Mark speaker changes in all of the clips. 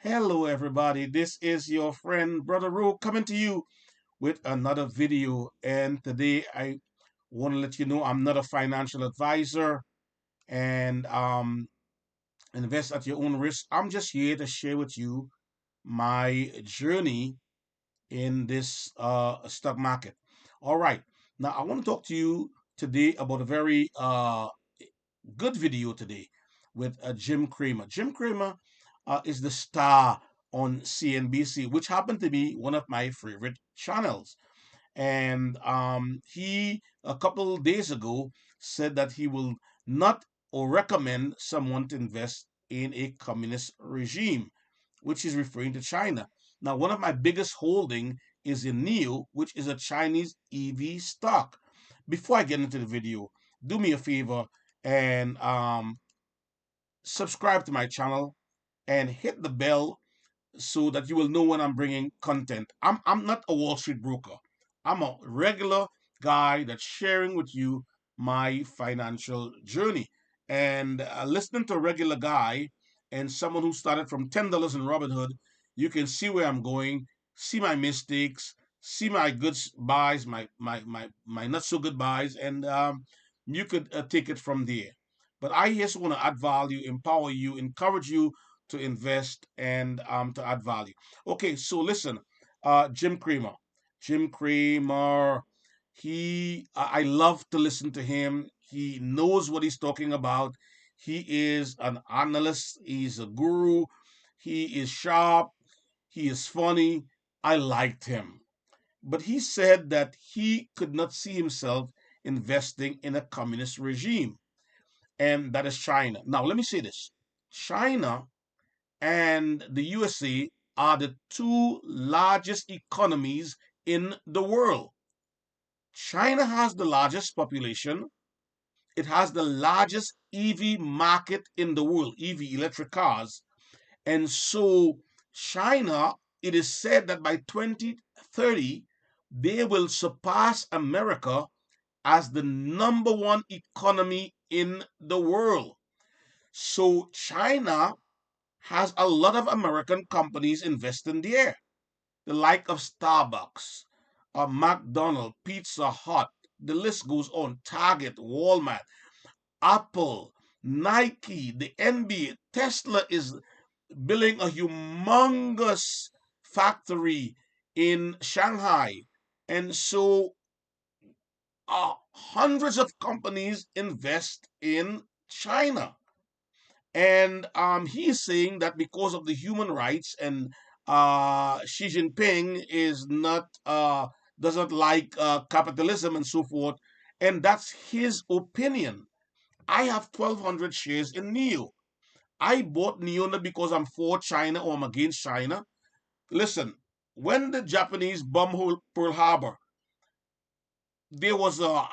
Speaker 1: Hello, everybody. This is your friend, Brother Ro, coming to you with another video. And today I want to let you know I'm not a financial advisor and invest at your own risk. I'm just here to share with you my journey in this stock market. All right. Now, I want to talk to you today about a very good video today with Jim Cramer. Jim Cramer is the star on CNBC, which happened to be one of my favorite channels. And he, a couple of days ago, said that he will not or recommend someone to invest in a communist regime, which is referring to China. Now, one of my biggest holding is in NEO, which is a Chinese EV stock. Before I get into the video, do me a favor and subscribe to my channel and hit the bell so that you will know when I'm bringing content. I'm not a Wall Street broker. I'm a regular guy that's sharing with you my financial journey. And listening to a regular guy and someone who started from $10 in Robinhood, you can see where I'm going, see my mistakes, see my good buys, my not so good buys, and you could take it from there. But I just want to add value, empower you, encourage you to invest and to add value. Okay, so listen, Jim Cramer. Jim Cramer, I love to listen to him. He knows what he's talking about. He is an analyst, he's a guru, he is sharp, he is funny. I liked him. But he said that he could not see himself investing in a communist regime, and that is China. Now, let me say this: China and the USA are the two largest economies in the world. China has the largest population. It has the largest EV market in the world, EV, electric cars. And so, China, it is said that by 2030, they will surpass America as the number one economy in the world. So, China has a lot of American companies investing there, the like of Starbucks, McDonald's, Pizza Hut, the list goes on, Target, Walmart, Apple, Nike, the NBA, Tesla is building a humongous factory in Shanghai. And so hundreds of companies invest in China. And he's saying that because of the human rights and Xi Jinping is not doesn't like capitalism and so forth, and that's his opinion. I have 1,200 shares in NEO. I bought NEO not because I'm for China or I'm against China. Listen, when the Japanese bombed Pearl Harbor, there was a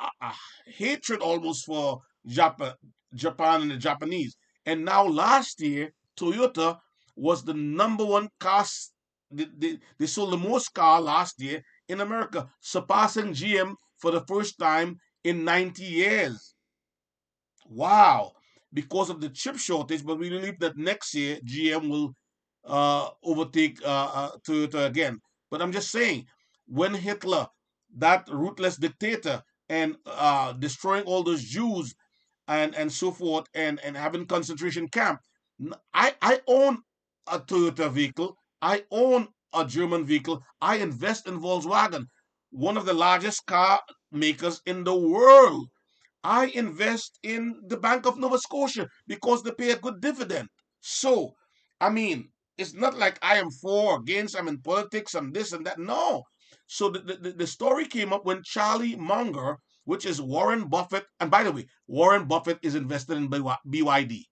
Speaker 1: hatred almost for Japan and the Japanese. And now last year, Toyota was the number one car. They sold the most car last year in America, surpassing GM for the first time in 90 years. Wow. Because of the chip shortage, but we believe that next year GM will overtake Toyota again. But I'm just saying, when Hitler, that ruthless dictator, and destroying all those Jews and so forth, and having concentration camp, I own a Toyota vehicle. I own a German vehicle. I invest in Volkswagen, one of the largest car makers in the world. I invest in the Bank of Nova Scotia because they pay a good dividend. So, I mean, it's not like I am for or against, I'm in politics, I'm this and that. No. So the story came up when Charlie Munger, which is Warren Buffett, and by the way, Warren Buffett is invested in BYD.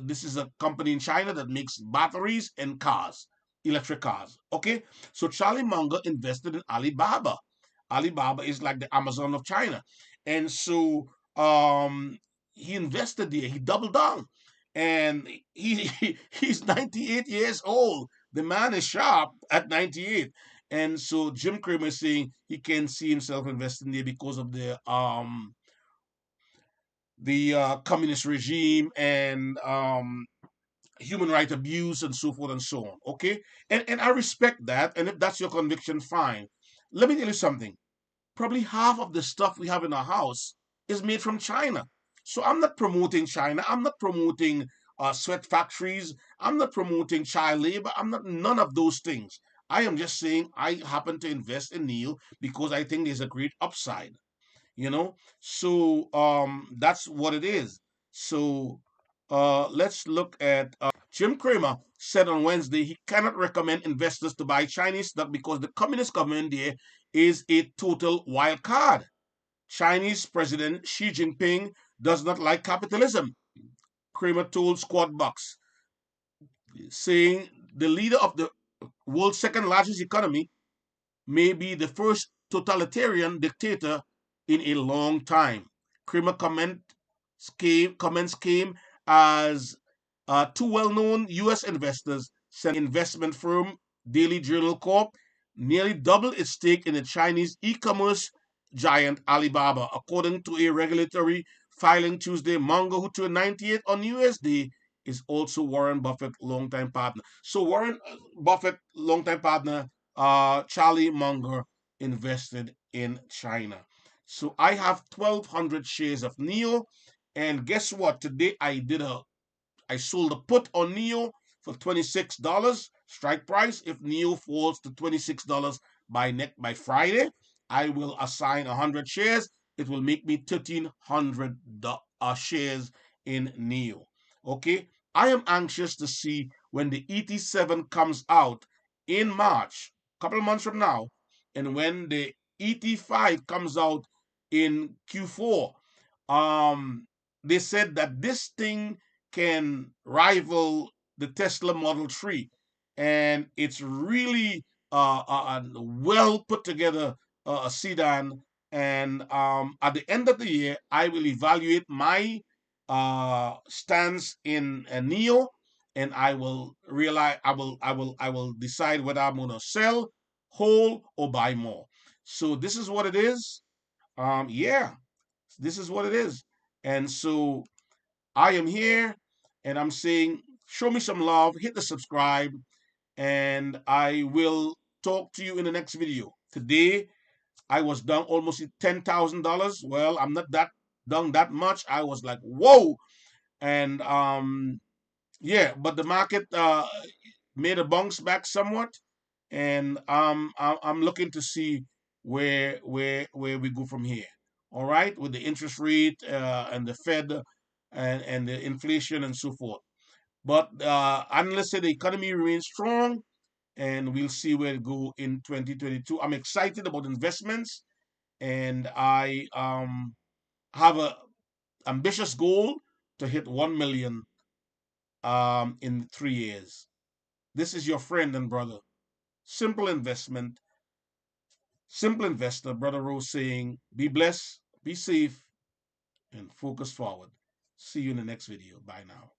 Speaker 1: This is a company in China that makes batteries and cars, electric cars. Okay, so Charlie Munger invested in Alibaba. Alibaba is like the Amazon of China, and so he invested there. He doubled down, and he's 98 years old. The man is sharp at 98. And so Jim Cramer is saying he can see himself investing there because of the communist regime and human right abuse and so forth and so on. Okay, and I respect that. And if that's your conviction, fine. Let me tell you something. Probably half of the stuff we have in our house is made from China. So I'm not promoting China. I'm not promoting sweat factories. I'm not promoting child labor. I'm not none of those things. I am just saying I happen to invest in Neil because I think there's a great upside. So that's what it is. So let's look at Jim Cramer said on Wednesday he cannot recommend investors to buy Chinese stock because the communist government there is a total wild card. Chinese President Xi Jinping does not like capitalism, Cramer told Squad Box, saying the leader of the world's second largest economy may be the first totalitarian dictator in a long time. Kramer comments came as two well-known U.S. investors, investment firm Daily Journal Corp, nearly doubled its stake in the Chinese e-commerce giant Alibaba, according to a regulatory filing Tuesday. Munger, who turned 98 on New Year's Day, is also Warren Buffett longtime partner. So Warren Buffett longtime partner Charlie Munger invested in China. So I have 1,200 shares of NEO, and guess what? Today I sold a put on NEO for $26 strike price. If NEO falls to $26 by Friday, I will assign 100 shares. It will make me 1,300 shares in NEO. Okay, I am anxious to see when the ET7 comes out in March, a couple of months from now, and when the ET5 comes out in Q4. They said that this thing can rival the Tesla Model 3. And it's really a well put together sedan. And at the end of the year, I will evaluate my stance in a Neo, and I will realize I will decide whether I'm gonna sell, hold, or buy more. So this is what it is. Yeah, this is what it is. And so I am here and I'm saying, show me some love, hit the subscribe, and I will talk to you in the next video. Today, I was down almost $10,000. Well, I'm not that down that much. I was like, whoa. And yeah, but the market made a bounce back somewhat. And I'm looking to see where we go from here. All right, with the interest rate and the Fed and the inflation and so forth. But analysts say the economy remains strong, and we'll see where it go in 2022. I'm excited about investments, and I have a ambitious goal to hit 1 million in 3 years. This is your friend and brother, Simple Investment, Simple Investor, Brother Rose saying, be blessed, be safe, and focus forward. See you in the next video. Bye now.